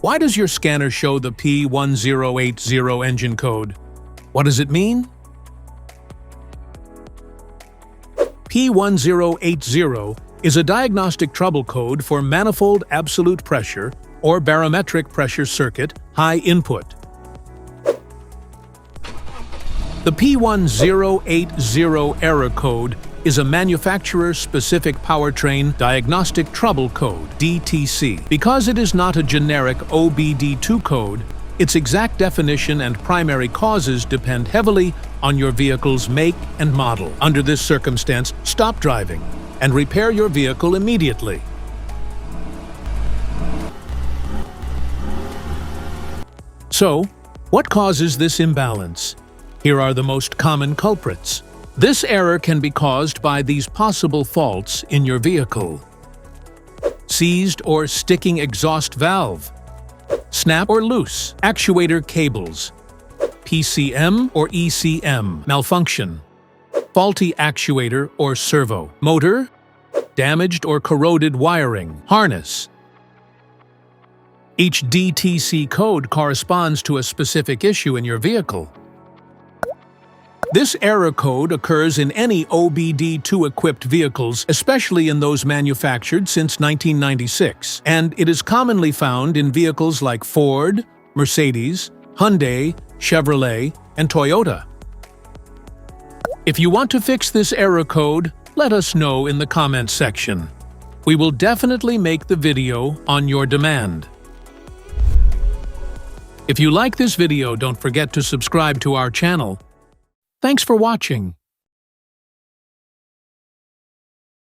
Why does your scanner show the P1080 engine code? What does it mean? P1080 is a diagnostic trouble code for manifold absolute pressure or barometric pressure circuit high input. The P1080 error code is a manufacturer-specific powertrain diagnostic trouble code, DTC. Because it is not a generic OBD2 code, its exact definition and primary causes depend heavily on your vehicle's make and model. Under this circumstance, stop driving and repair your vehicle immediately. So, what causes this imbalance? Here are the most common culprits. This error can be caused by these possible faults in your vehicle: seized or sticking exhaust valve, snap or loose actuator cables, PCM or ECM malfunction, faulty actuator or servo motor, damaged or corroded wiring, harness. Each DTC code corresponds to a specific issue in your vehicle. This error code occurs in any OBD2-equipped vehicles, especially in those manufactured since 1996, and it is commonly found in vehicles like Ford, Mercedes, Hyundai, Chevrolet, and Toyota. If you want to fix this error code, let us know in the comments section. We will definitely make the video on your demand. If you like this video, don't forget to subscribe to our channel. Thanks for watching.